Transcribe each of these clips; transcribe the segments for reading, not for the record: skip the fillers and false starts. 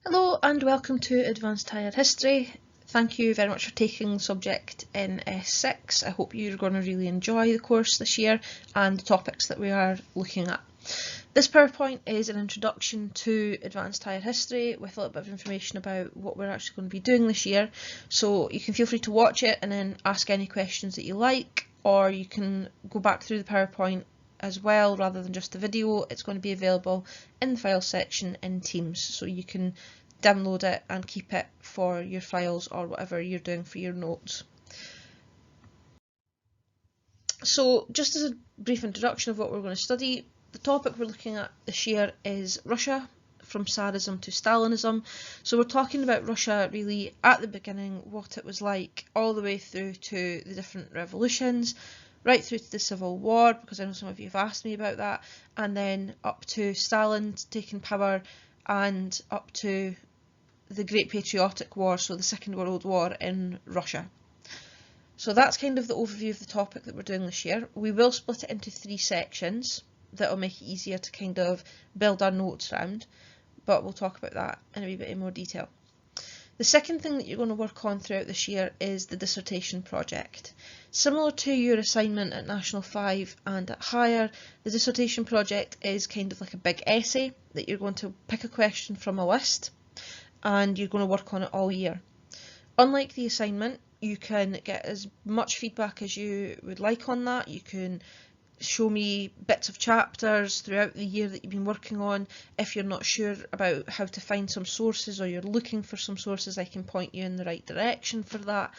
Hello and welcome to Advanced Higher History. Thank you very much for taking the subject in S6. I hope you're going to really enjoy the course this year and the topics that we are looking at. This PowerPoint is an introduction to Advanced Higher History with a little bit of information about what we're actually going to be doing this year. So you can feel free to watch it and then ask any questions that you like, or you can go back through the PowerPoint as well rather than just the video. It's going to be available in the file section in Teams, so you can download it and keep it for your files or whatever you're doing for your notes. So just as a brief introduction of what we're going to study, the topic we're looking at this year is Russia, from Tsarism to Stalinism. So we're talking about Russia really at the beginning, what it was like, all the way through to the different revolutions, right through to the Civil War, because I know some of you have asked me about that, and then up to Stalin taking power and up to the Great Patriotic War, so the Second World War in Russia. So that's kind of the overview of the topic that we're doing this year. We will split it into 3 sections that will make it easier to kind of build our notes around, but we'll talk about that in a wee bit in more detail. The second thing that you're going to work on throughout this year is the dissertation project. Similar to your assignment at National 5 and at Higher, the dissertation project is kind of like a big essay that you're going to pick a question from a list and you're going to work on it all year. Unlike the assignment, you can get as much feedback as you would like on that. You can show me bits of chapters throughout the year that you've been working on. If you're not sure about how to find some sources or you're looking for some sources, I can point you in the right direction for that.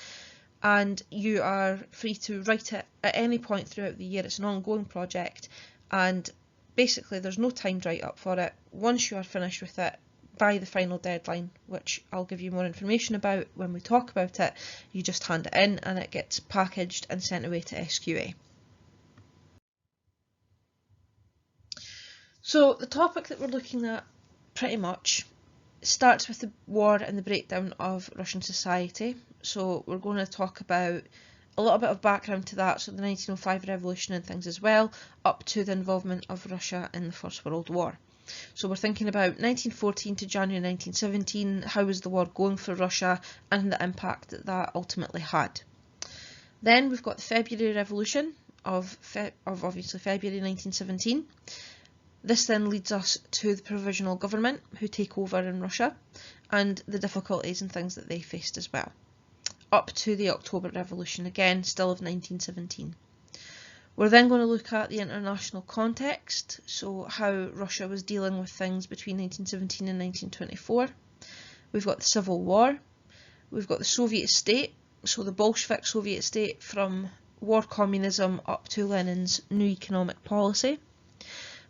And you are free to write it at any point throughout the year. It's an ongoing project, and basically there's no timed write up for it. Once you are finished with it, by the final deadline, which I'll give you more information about when we talk about it, you just hand it in and it gets packaged and sent away to SQA. So the topic that we're looking at pretty much starts with the war and the breakdown of Russian society. So we're going to talk about a little bit of background to that, so the 1905 revolution and things as well, up to the involvement of Russia in the First World War. So we're thinking about 1914 to January 1917, how was the war going for Russia and the impact that that ultimately had. Then we've got the February Revolution of obviously February 1917. This then leads us to the provisional government who take over in Russia and the difficulties and things that they faced as well. Up to the October Revolution, again still of 1917. We're then going to look at the international context, so how Russia was dealing with things between 1917 and 1924. We've got the Civil War, we've got the Soviet state, so the Bolshevik Soviet state from war communism up to Lenin's new economic policy.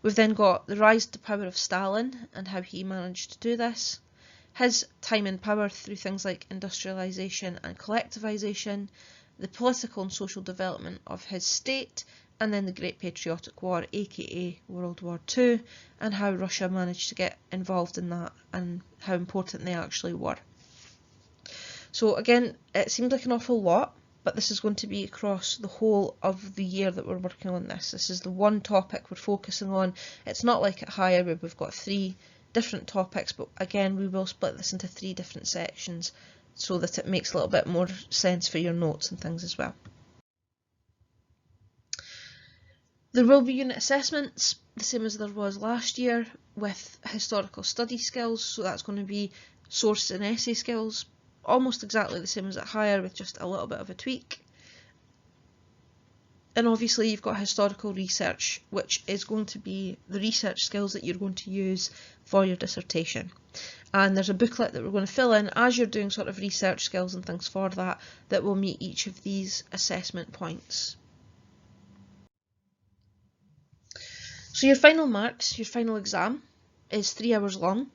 We've then got the rise to power of Stalin and how he managed to do this, his time in power through things like industrialisation and collectivisation, the political and social development of his state, and then the Great Patriotic War, aka World War II, and how Russia managed to get involved in that and how important they actually were. So again, it seemed like an awful lot, but this is going to be across the whole of the year that we're working on this. This is the one topic we're focusing on. It's not like at Higher where we've got 3 different topics, but again we will split this into 3 different sections so that it makes a little bit more sense for your notes and things as well. There will be unit assessments, the same as there was last year, with historical study skills, so that's going to be source and essay skills, almost exactly the same as at Higher with just a little bit of a tweak. And obviously you've got historical research, which is going to be the research skills that you're going to use for your dissertation. And there's a booklet that we're going to fill in as you're doing sort of research skills and things for that, that will meet each of these assessment points. So your final marks, your final exam, is 3 hours long.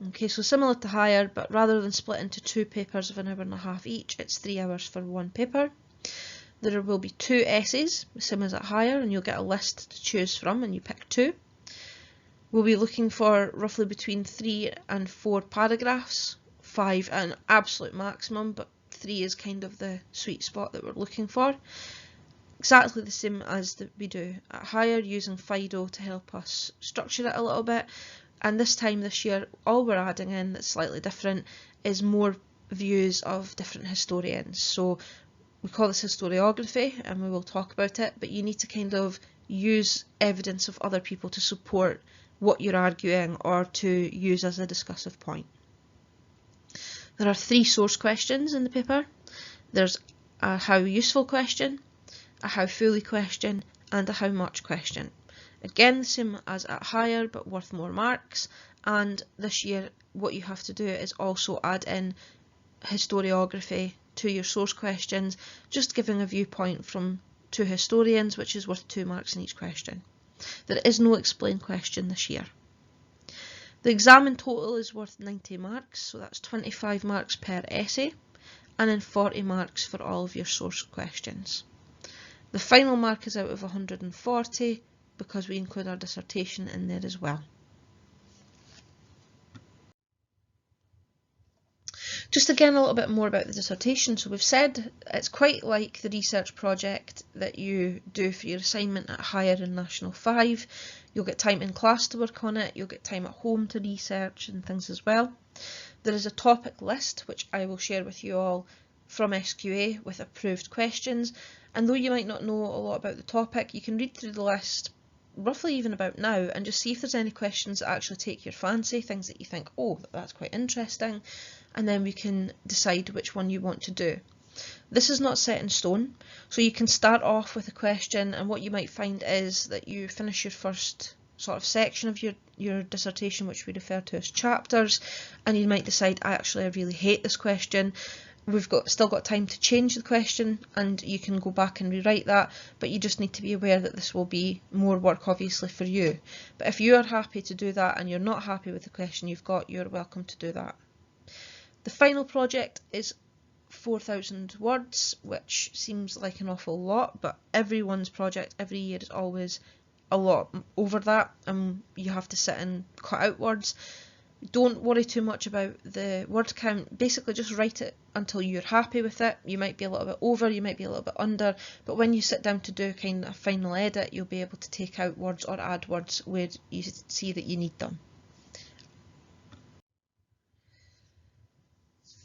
Okay, so similar to Higher, but rather than split into 2 papers of an hour and a half each, it's 3 hours for 1 paper. There will be 2 essays, same as at Higher, and you'll get a list to choose from and you pick 2. We'll be looking for roughly between 3 and 4 paragraphs, 5 at an absolute maximum, but 3 is kind of the sweet spot that we're looking for. Exactly the same as we do at Higher, using Fido to help us structure it a little bit. And this year, all we're adding in that's slightly different is more views of different historians. So we call this historiography, and we will talk about it, but you need to kind of use evidence of other people to support what you're arguing or to use as a discussive point. There are 3 source questions in the paper. There's a how useful question, a how fully question, and a how much question. Again, the same as at higher, but worth more marks. And this year, what you have to do is also add in historiography to your source questions, just giving a viewpoint from 2 historians, which is worth 2 marks in each question. There is no explain question this year. The exam in total is worth 90 marks, so that's 25 marks per essay, and then 40 marks for all of your source questions. The final mark is out of 140 because we include our dissertation in there as well. Just again a little bit more about the dissertation. So we've said it's quite like the research project that you do for your assignment at higher and National 5. You'll get time in class to work on it, you'll get time at home to research and things as well. There is a topic list which I will share with you all from SQA with approved questions, and though you might not know a lot about the topic, you can read through the list roughly even about now and just see if there's any questions that actually take your fancy, things that you think, oh, that's quite interesting, and then we can decide which one you want to do. This is not set in stone, so you can start off with a question, and what you might find is that you finish your first sort of section of your dissertation, which we refer to as chapters, and you might decide, I really hate this question. We've still got time to change the question, and you can go back and rewrite that, but you just need to be aware that this will be more work obviously for you. But if you are happy to do that and you're not happy with the question you've got, you're welcome to do that. The final project is 4,000 words, which seems like an awful lot, but everyone's project every year is always a lot over that, and you have to sit and cut out words. Don't worry too much about the word count. Basically just write it until you're happy with it. You might be a little bit over, you might be a little bit under, but when you sit down to do kind of a final edit, you'll be able to take out words or add words where you see that you need them.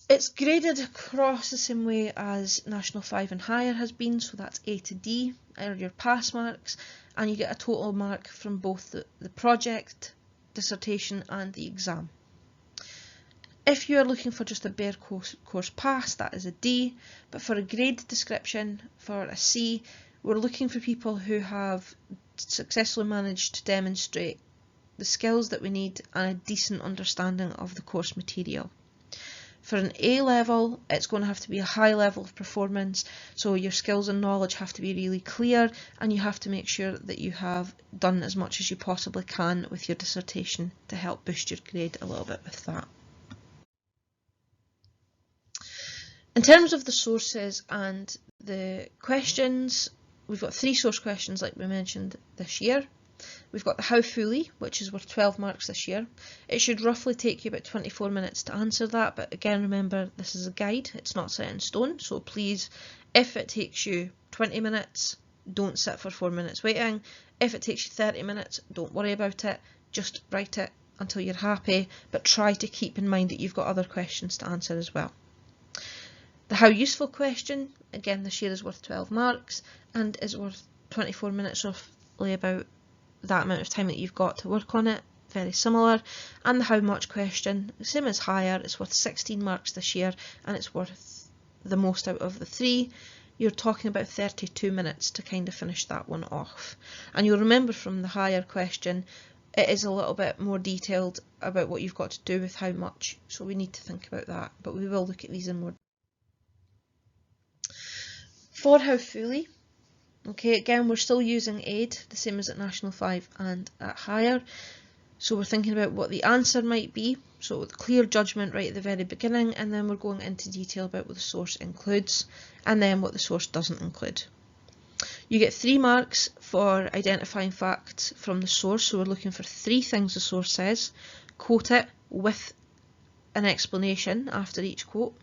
It's graded across the same way as National 5 and higher has been, so that's A to D are your pass marks, and you get a total mark from both the project, dissertation and the exam. If you are looking for just a bare course pass, that is a D, but for a grade description for a C, we're looking for people who have successfully managed to demonstrate the skills that we need and a decent understanding of the course material. For an A level, it's going to have to be a high level of performance, so your skills and knowledge have to be really clear, and you have to make sure that you have done as much as you possibly can with your dissertation to help boost your grade a little bit with that. In terms of the sources and the questions, we've got 3 source questions like we mentioned this year. We've got the how fully, which is worth 12 marks this year. It should roughly take you about 24 minutes to answer that, but again remember this is a guide, it's not set in stone, so please, if it takes you 20 minutes, don't sit for 4 minutes waiting. If it takes you 30 minutes, don't worry about it, just write it until you're happy, but try to keep in mind that you've got other questions to answer as well. The how useful question, again this year is worth 12 marks and is worth 24 minutes, roughly about that amount of time that you've got to work on it, very similar. And the how much question, same as higher, it's worth 16 marks this year and it's worth the most out of the 3. You're talking about 32 minutes to kind of finish that one off. And you'll remember from the higher question, it is a little bit more detailed about what you've got to do with how much, so we need to think about that, but we will look at these in more. For how fully, okay, again we're still using aid, the same as at National 5 and at higher. So we're thinking about what the answer might be, so the clear judgment right at the very beginning, and then we're going into detail about what the source includes, and then what the source doesn't include. You get 3 marks for identifying facts from the source, so we're looking for 3 things the source says, quote it with an explanation after each quote.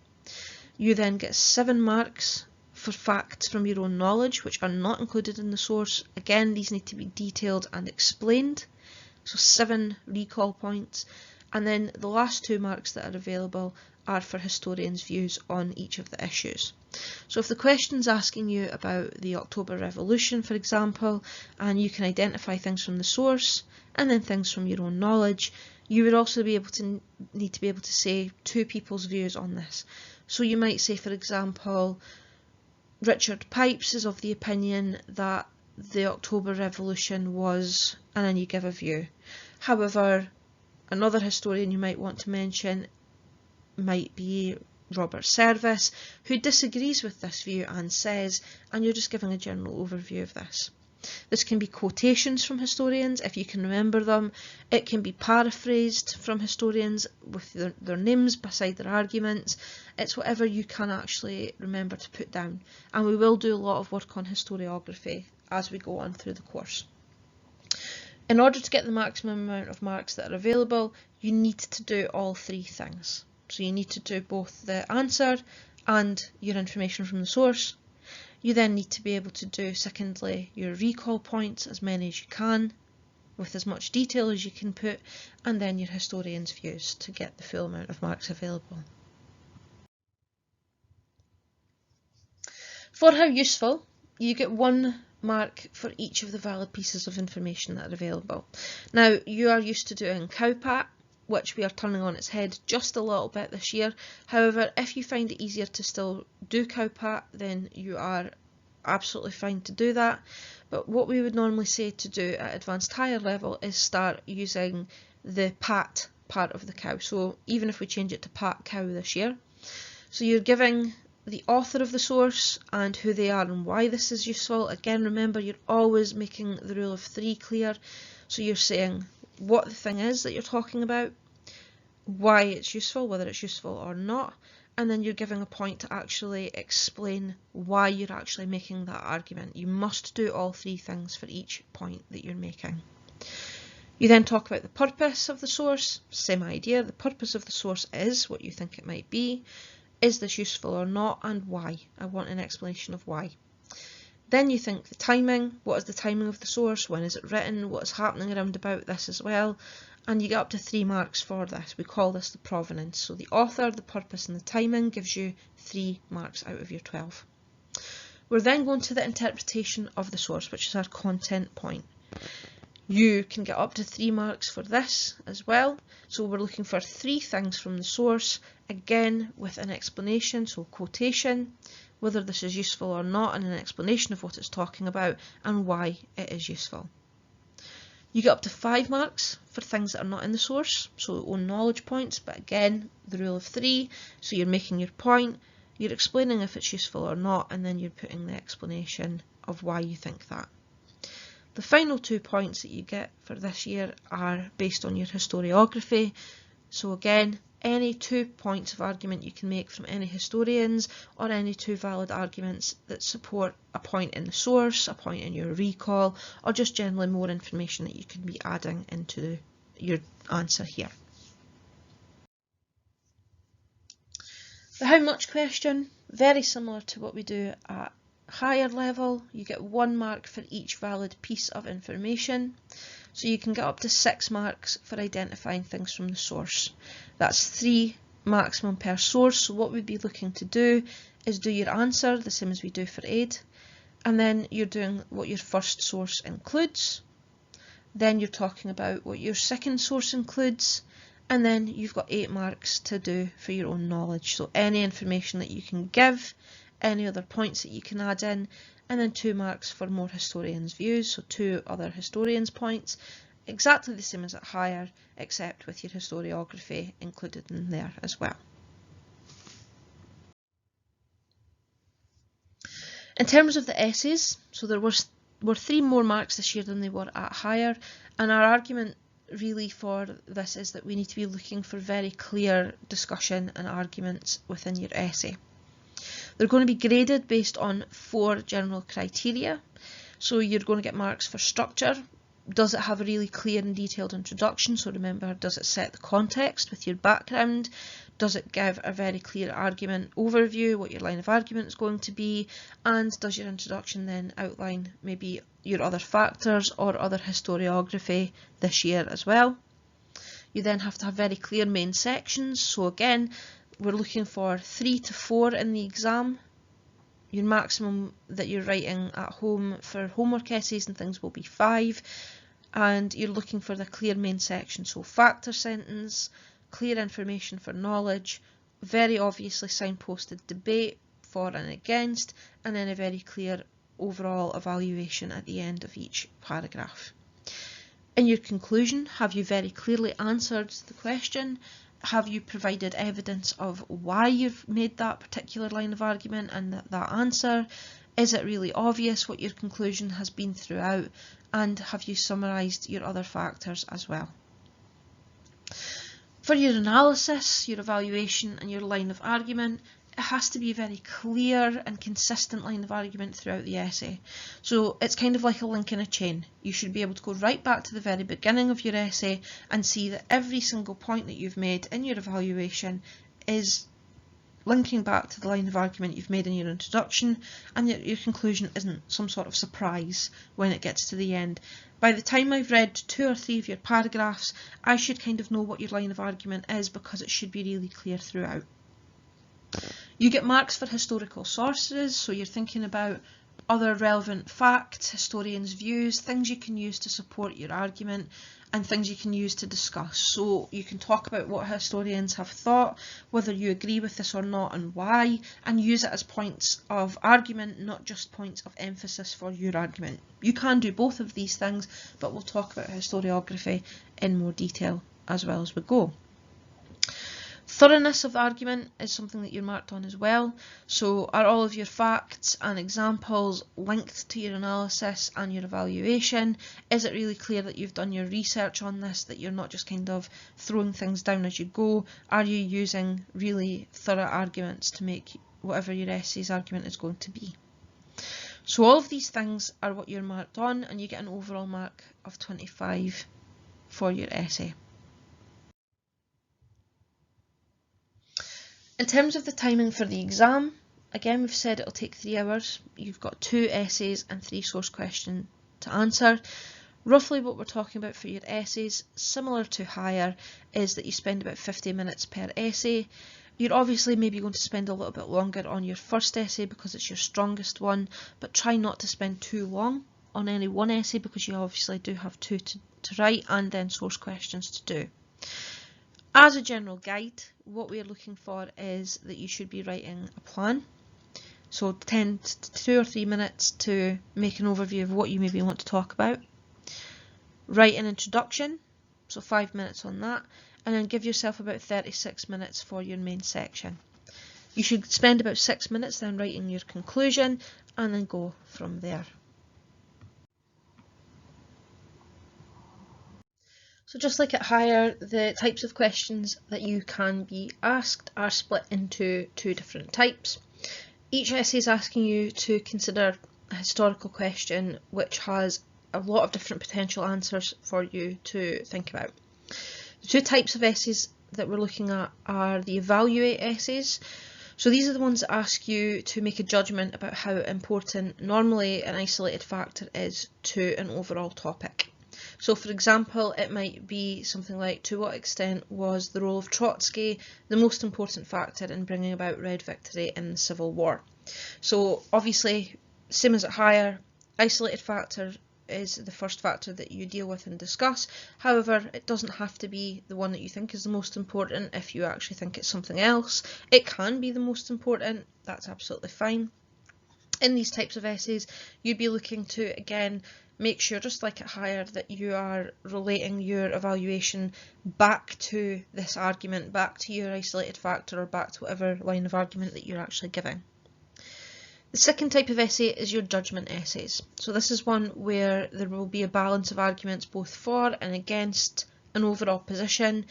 You then get 7 marks for facts from your own knowledge, which are not included in the source. Again, these need to be detailed and explained. so 7 recall points, and then the last 2 marks that are available are for historians' views on each of the issues. So if the question's asking you about the October Revolution, for example, and you can identify things from the source and then things from your own knowledge, you would also need to be able to say 2 people's views on this. So you might say, for example, Richard Pipes is of the opinion that the October Revolution was, and then you give a view. However, another historian you might want to mention might be Robert Service, who disagrees with this view and says, and you're just giving a general overview of this. This can be quotations from historians, if you can remember them. It can be paraphrased from historians with their names beside their arguments. It's whatever you can actually remember to put down. And we will do a lot of work on historiography as we go on through the course. In order to get the maximum amount of marks that are available, you need to do all 3 things. So you need to do both the answer and your information from the source. You then need to be able to do, secondly, your recall points, as many as you can, with as much detail as you can put, and then your historian's views to get the full amount of marks available. For how useful, you get 1 mark for each of the valid pieces of information that are available. Now, you are used to doing Cowpat, which we are turning on its head just a little bit this year. However, if you find it easier to still do Cowpat, then you are absolutely fine to do that. But what we would normally say to do at advanced higher level is start using the Pat part of the cow. So even if we change it to Pat Cow this year, so you're giving the author of the source and who they are and why this is useful. Again, remember, you're always making the rule of 3 clear. So you're saying what the thing is that you're talking about, why it's useful, whether it's useful or not, and then you're giving a point to actually explain why you're actually making that argument. You must do all 3 things for each point that you're making. You then talk about the purpose of the source, same idea. The purpose of the source is what you think it might be. Is this useful or not, and why? I want an explanation of why. Then you think the timing. What is the timing of the source? When is it written? What is happening around about this as well? And you get up to 3 marks for this. We call this the provenance. So the author, the purpose and the timing gives you 3 marks out of your 12. We're then going to the interpretation of the source, which is our content point. You can get up to 3 marks for this as well. So we're looking for 3 things from the source, again with an explanation, so quotation, whether this is useful or not, and an explanation of what it's talking about and why it is useful. You get up to 5 marks for things that are not in the source, so own knowledge points, but again, the rule of 3, so you're making your point, you're explaining if it's useful or not, and then you're putting the explanation of why you think that. The final 2 points that you get for this year are based on your historiography, so again, any 2 points of argument you can make from any historians, or any 2 valid arguments that support a point in the source, a point in your recall, or just generally more information that you can be adding into your answer here. The how much question, very similar to what we do at higher level. You get 1 mark for each valid piece of information. So you can get up to 6 marks for identifying things from the source. That's 3 maximum per source. So what we'd be looking to do is do your answer, the same as we do for aid. And then you're doing what your first source includes. Then you're talking about what your second source includes. And then you've got 8 marks to do for your own knowledge. So any information that you can give, any other points that you can add in, and then 2 marks for more historians' views, so 2 other historians' points, exactly the same as at higher, except with your historiography included in there as well. In terms of the essays, so there were 3 more marks this year than they were at higher, and our argument really for this is that we need to be looking for very clear discussion and arguments within your essay. They're going to be graded based on 4 general criteria. So you're going to get marks for structure, Does it have a really clear and detailed introduction? So remember, does it set the context with your background? Does it give a very clear argument overview, what your line of argument is going to be? And does your introduction then outline maybe your other factors or other historiography this year as well? You then have to have very clear main sections. So again, we're looking for 3 to 4 in the exam. Your maximum that you're writing at home for homework essays and things will be 5. And you're looking for the clear main section. So factor sentence, clear information for knowledge, very obviously signposted debate for and against, and then a very clear overall evaluation at the end of each paragraph. In your conclusion, have you very clearly answered the question? Have you provided evidence of why you've made that particular line of argument and that answer? Is it really obvious what your conclusion has been throughout? And have you summarised your other factors as well? For your analysis, your evaluation and your line of argument, it has to be a very clear and consistent line of argument throughout the essay. So it's kind of like a link in a chain. You should be able to go right back to the very beginning of your essay and see that every single point that you've made in your evaluation is linking back to the line of argument you've made in your introduction, and yet your conclusion isn't some sort of surprise when it gets to the end. By the time I've read 2 or 3 of your paragraphs, I should kind of know what your line of argument is because it should be really clear throughout. You get marks for historical sources, so you're thinking about other relevant facts, historians' views, things you can use to support your argument and things you can use to discuss. So you can talk about what historians have thought, whether you agree with this or not and why, and use it as points of argument, not just points of emphasis for your argument. You can do both of these things, but we'll talk about historiography in more detail as well as we go. Thoroughness of the argument is something that you're marked on as well. So are all of your facts and examples linked to your analysis and your evaluation? Is it really clear that you've done your research on this, that you're not just kind of throwing things down as you go? Are you using really thorough arguments to make whatever your essay's argument is going to be? So all of these things are what you're marked on, and you get an overall mark of 25 for your essay. In terms of the timing for the exam, again we've said it'll take 3 hours. You've got 2 essays and 3 source questions to answer. Roughly what we're talking about for your essays, similar to higher, is that you spend about 50 minutes per essay. You're obviously maybe going to spend a little bit longer on your first essay because it's your strongest one, but try not to spend too long on any one essay because you obviously do have 2 to write and then source questions to do. As a general guide, what we're looking for is that you should be writing a plan. So 2 or 3 minutes to make an overview of what you maybe want to talk about. Write an introduction, so 5 minutes on that, and then give yourself about 36 minutes for your main section. You should spend about 6 minutes then writing your conclusion and then go from there. So just like at higher, the types of questions that you can be asked are split into 2 different types. Each essay is asking you to consider a historical question which has a lot of different potential answers for you to think about. The 2 types of essays that we're looking at are the evaluate essays. So these are the ones that ask you to make a judgment about how important normally an isolated factor is to an overall topic. So for example, it might be something like, to what extent was the role of Trotsky the most important factor in bringing about Red victory in the Civil War? So obviously, same as at higher, isolated factor is the first factor that you deal with and discuss. However, it doesn't have to be the one that you think is the most important if you actually think it's something else. It can be the most important, that's absolutely fine. In these types of essays, you'd be looking to, again, make sure, just like at higher, that you are relating your evaluation back to this argument, back to your isolated factor, or back to whatever line of argument that you're actually giving. The second type of essay is your judgment essays. So this is one where there will be a balance of arguments both for and against an overall position,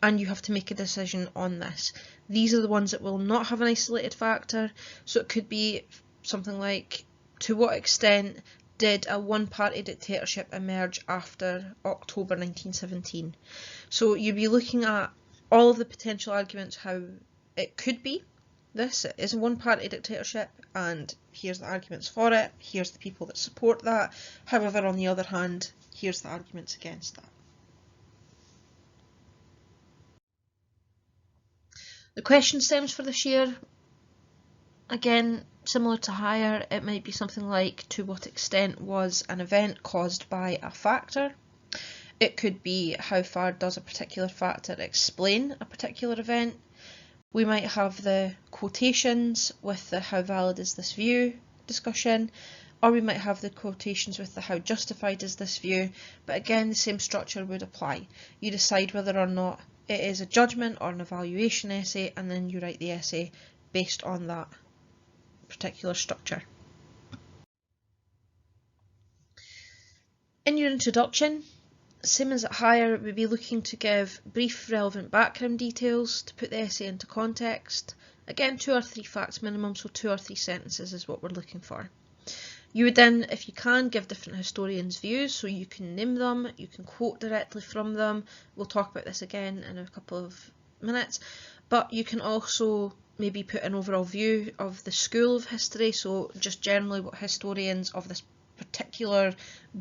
and you have to make a decision on this. These are the ones that will not have an isolated factor, so it could be something like, to what extent did a one-party dictatorship emerge after October 1917? So you'd be looking at all of the potential arguments how it could be. This is a one-party dictatorship, and here's the arguments for it, here's the people that support that. However, on the other hand, here's the arguments against that. The question stems for this year, again, similar to higher, it might be something like, to what extent was an event caused by a factor? It could be, how far does a particular factor explain a particular event? We might have the quotations with the how valid is this view discussion, or we might have the quotations with the how justified is this view, but again the same structure would apply. You decide whether or not it is a judgment or an evaluation essay, and then you write the essay based on that particular structure. In your introduction, same as at higher, we'll be looking to give brief relevant background details to put the essay into context. Again, 2 or 3 facts minimum, so 2 or 3 sentences is what we're looking for. You would then, if you can, give different historians' views, so you can name them, you can quote directly from them. We'll talk about this again in a couple of minutes, but you can also maybe put an overall view of the school of history, so just generally what historians of this particular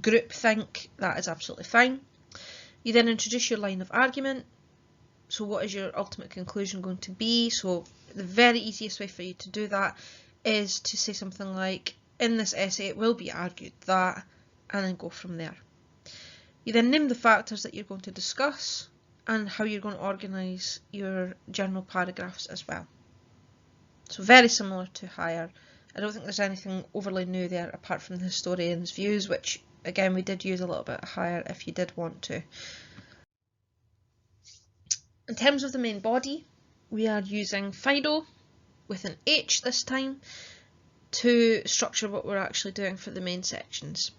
group think. That is absolutely fine. You then introduce your line of argument. So what is your ultimate conclusion going to be? So the very easiest way for you to do that is to say something like, in this essay it will be argued that, and then go from there. You then name the factors that you're going to discuss and how you're going to organise your general paragraphs as well. So very similar to higher. I don't think there's anything overly new there apart from the historian's views, which again we did use a little bit higher if you did want to. In terms of the main body, we are using Fido with an H this time to structure what we're actually doing for the main sections.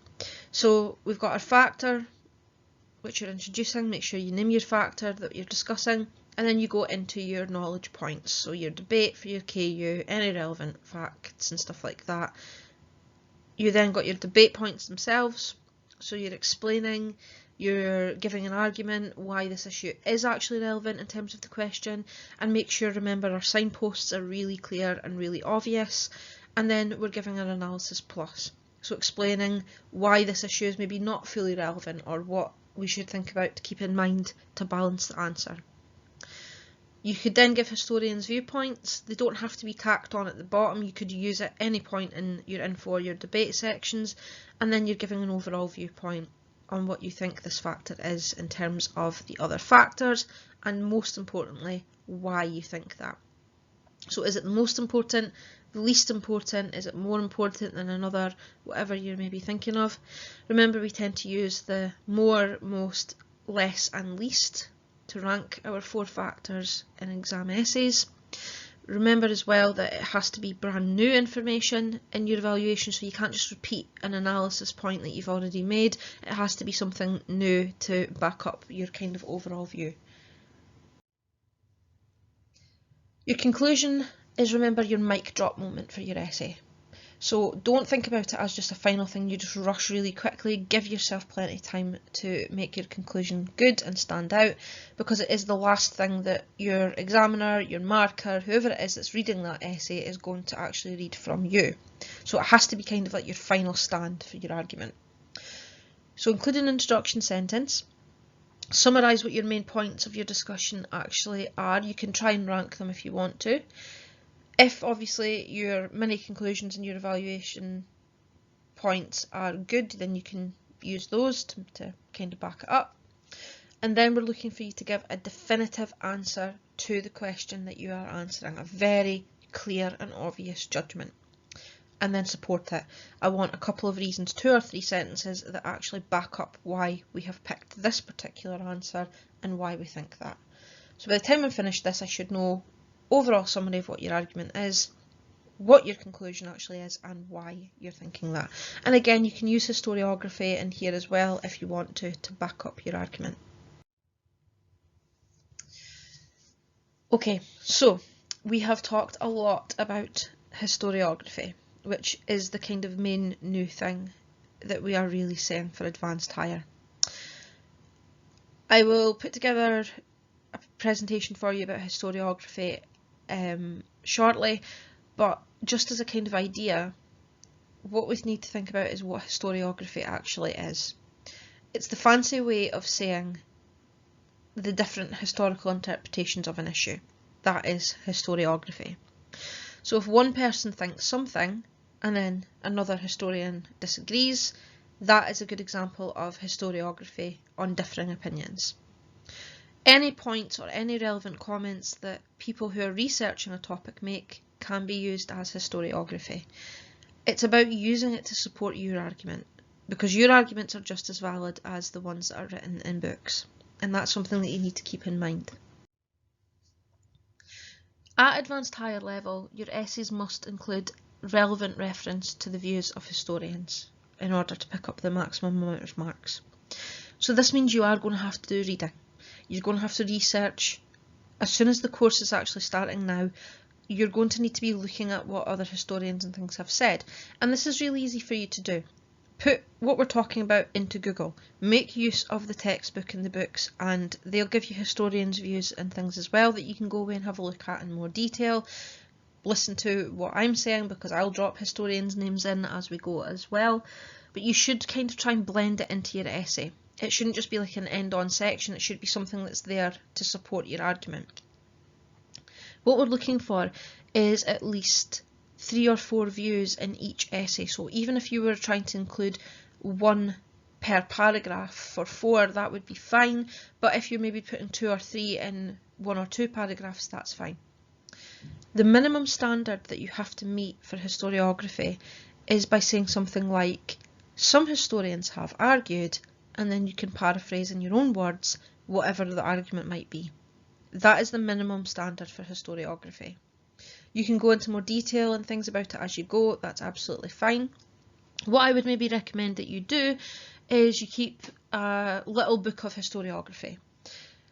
So we've got our factor, which you're introducing. Make sure you name your factor that you're discussing, and then you go into your knowledge points, so your debate for your KU, any relevant facts and stuff like that. You then got your debate points themselves, so you're explaining, you're giving an argument why this issue is actually relevant in terms of the question, and make sure, remember, our signposts are really clear and really obvious. And then we're giving an analysis plus, so explaining why this issue is maybe not fully relevant or what we should think about to keep in mind to balance the answer. You could then give historians' viewpoints. They don't have to be tacked on at the bottom. You could use at any point in your info or your debate sections, and then you're giving an overall viewpoint on what you think this factor is in terms of the other factors, and most importantly, why you think that. So is it the most important, the least important, is it more important than another, whatever you're maybe thinking of. Remember, we tend to use the more, most, less and least to rank our 4 factors in exam essays. Remember as well that it has to be brand new information in your evaluation, so you can't just repeat an analysis point that you've already made. It has to be something new to back up your kind of overall view. Your conclusion is, remember, your mic drop moment for your essay. So don't think about it as just a final thing you just rush really quickly. Give yourself plenty of time to make your conclusion good and stand out, because it is the last thing that your examiner, your marker, whoever it is that's reading that essay is going to actually read from you. So it has to be kind of like your final stand for your argument. So include an introduction sentence. Summarise what your main points of your discussion actually are. You can try and rank them if you want to. If obviously your mini conclusions and your evaluation points are good, then you can use those to kind of back it up. And then we're looking for you to give a definitive answer to the question that you are answering, a very clear and obvious judgment. And then support it. I want a couple of reasons, 2 or 3 sentences that actually back up why we have picked this particular answer and why we think that. So by the time we finish this, I should know overall summary of what your argument is, what your conclusion actually is, and why you're thinking that. And again, you can use historiography in here as well if you want to back up your argument. Okay, so we have talked a lot about historiography, which is the kind of main new thing that we are really saying for advanced higher. I will put together a presentation for you about historiography shortly, but just as a kind of idea, what we need to think about is what historiography actually is. It's the fancy way of saying the different historical interpretations of an issue. That is historiography. So if one person thinks something and then another historian disagrees, that is a good example of historiography on differing opinions. Any points or any relevant comments that people who are researching a topic make can be used as historiography. It's about using it to support your argument, because your arguments are just as valid as the ones that are written in books, and that's something that you need to keep in mind. At advanced higher level, your essays must include relevant reference to the views of historians in order to pick up the maximum amount of marks. So this means you are going to have to do reading. You're going to have to research. As soon as the course is actually starting now, you're going to need to be looking at what other historians and things have said. And this is really easy for you to do. Put what we're talking about into Google. Make use of the textbook and the books, and they'll give you historians' views and things as well that you can go away and have a look at in more detail. Listen to what I'm saying, because I'll drop historians' names in as we go as well. But you should kind of try and blend it into your essay. It shouldn't just be like an end-on section, it should be something that's there to support your argument. What we're looking for is at least 3 or 4 views in each essay. So even if you were trying to include 1 per paragraph for 4, that would be fine. But if you're maybe putting 2 or 3 in 1 or 2 paragraphs, that's fine. The minimum standard that you have to meet for historiography is by saying something like, some historians have argued, and then you can paraphrase in your own words whatever the argument might be. That is the minimum standard for historiography. You can go into more detail and things about it as you go, that's absolutely fine. What I would maybe recommend that you do is you keep a little book of historiography.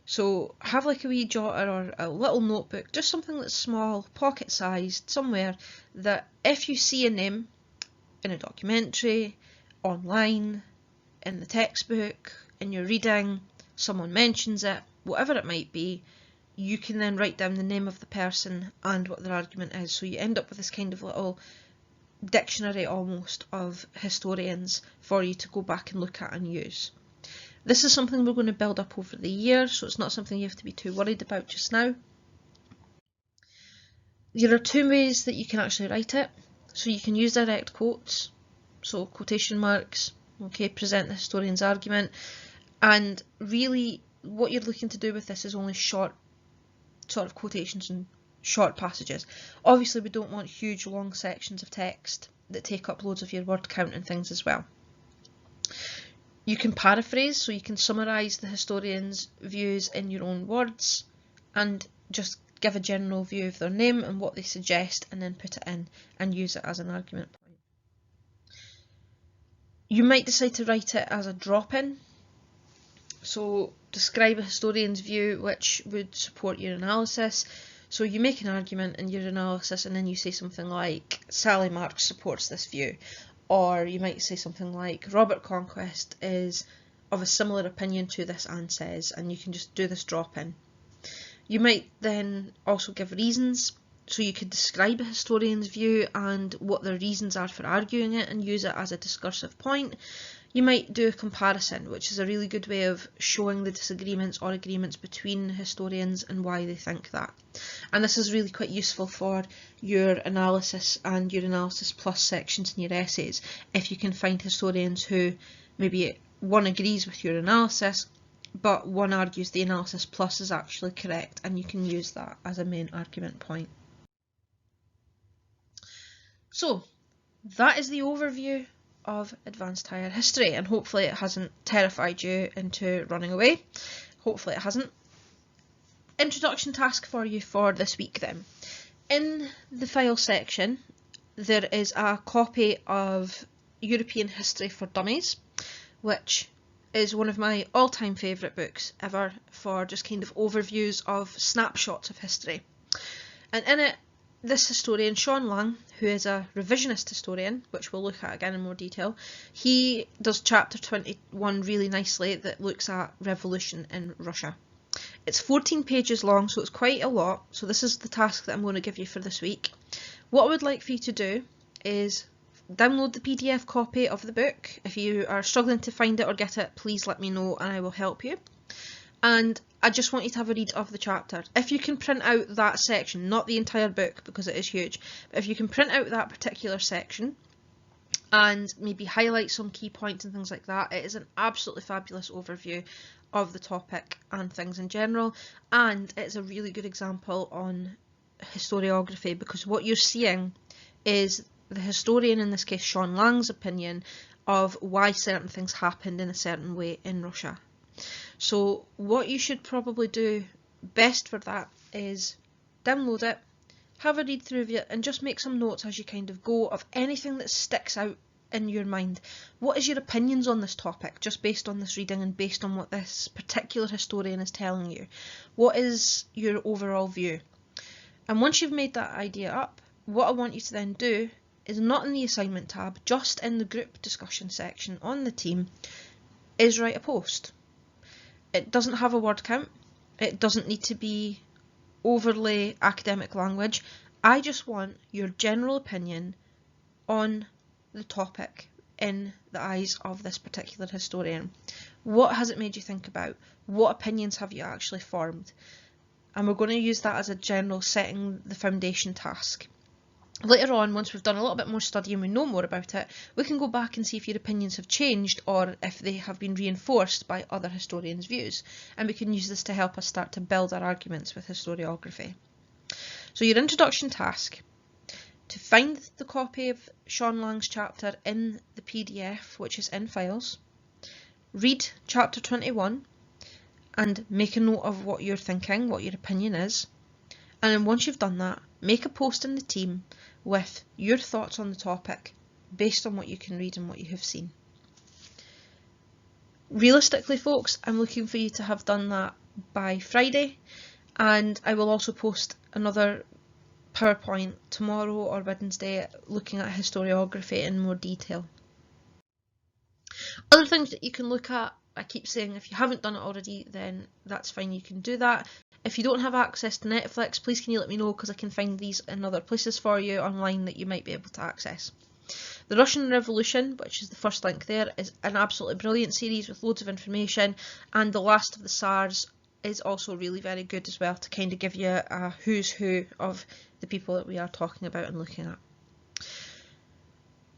So have like a wee jotter or a little notebook, just something that's small, pocket sized, somewhere that if you see a name in a documentary, online, in the textbook, in your reading, someone mentions it, whatever it might be, you can then write down the name of the person and what their argument is. So you end up with this kind of little dictionary almost of historians for you to go back and look at and use. This is something we're going to build up over the year, so it's not something you have to be too worried about just now. There are 2 ways that you can actually write it. So you can use direct quotes, so quotation marks, okay, present the historian's argument, and really what you're looking to do with this is only short sort of quotations and short passages. Obviously we don't want huge long sections of text that take up loads of your word count and things as well. You can paraphrase, so you can summarise the historian's views in your own words and just give a general view of their name and what they suggest, and then put it in and use it as an argument point. You might decide to write it as a drop-in, so describe a historian's view which would support your analysis. So you make an argument in your analysis and then you say something like, Sally Marks supports this view. Or you might say something like, Robert Conquest is of a similar opinion to this and says, and you can just do this drop-in. You might then also give reasons, so you could describe a historian's view and what their reasons are for arguing it and use it as a discursive point. You might do a comparison, which is a really good way of showing the disagreements or agreements between historians and why they think that. And this is really quite useful for your analysis and your analysis plus sections in your essays, if you can find historians who maybe one agrees with your analysis, but one argues the analysis plus is actually correct, and you can use that as a main argument point. So that is the overview of advanced higher history, and hopefully it hasn't terrified you into running away. Hopefully it hasn't. Introduction task for you for this week then. In the file section there is a copy of European History for Dummies, which is one of my all-time favourite books ever for just kind of overviews of snapshots of history. And in it this historian, Sean Lang, who is a revisionist historian, which we'll look at again in more detail, he does chapter 21 really nicely that looks at revolution in Russia. It's 14 pages long, so it's quite a lot. So this is the task that I'm going to give you for this week. What I would like for you to do is download the PDF copy of the book. If you are struggling to find it or get it, please let me know and I will help you. And I just want you to have a read of the chapter. If you can print out that section, not the entire book because it is huge, but if you can print out that particular section and maybe highlight some key points and things like that, it is an absolutely fabulous overview of the topic and things in general, and it's a really good example on historiography because what you're seeing is the historian, in this case Sean Lang's opinion of why certain things happened in a certain way in Russia. So what you should probably do best for that is download it, have a read through of it, and just make some notes as you kind of go of anything that sticks out in your mind. What is your opinions on this topic, just based on this reading and based on what this particular historian is telling you? What is your overall view? And once you've made that idea up, what I want you to then do is not in the assignment tab, just in the group discussion section on the team, is write a post. It doesn't have a word count. It doesn't need to be overly academic language. I just want your general opinion on the topic in the eyes of this particular historian. What has it made you think about? What opinions have you actually formed? And we're going to use that as a general setting the foundation task. Later on, once we've done a little bit more study and we know more about it, we can go back and see if your opinions have changed or if they have been reinforced by other historians' views. And we can use this to help us start to build our arguments with historiography. So your introduction task: to find the copy of Sean Lang's chapter in the PDF, which is in files, read chapter 21 and make a note of what you're thinking, what your opinion is. And then once you've done that, make a post in the team with your thoughts on the topic based on what you can read and what you have seen. Realistically, folks, I'm looking for you to have done that by Friday, and I will also post another PowerPoint tomorrow or Wednesday looking at historiography in more detail. Other things that you can look at, I keep saying if you haven't done it already, then that's fine, you can do that. If you don't have access to Netflix, please can you let me know, because I can find these in other places for you online that you might be able to access. The Russian Revolution, which is the first link there, is an absolutely brilliant series with loads of information, and The Last of the Tsars is also really very good as well, to kind of give you a who's who of the people that we are talking about and looking at.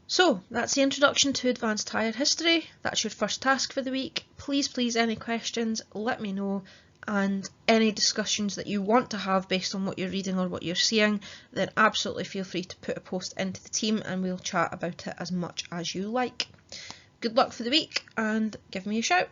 So that's the introduction to Advanced Higher History. That's your first task for the week. Please, any questions, let me know, and any discussions that you want to have based on what you're reading or what you're seeing, then absolutely feel free to put a post into the team and we'll chat about it as much as you like. Good luck for the week and give me a shout.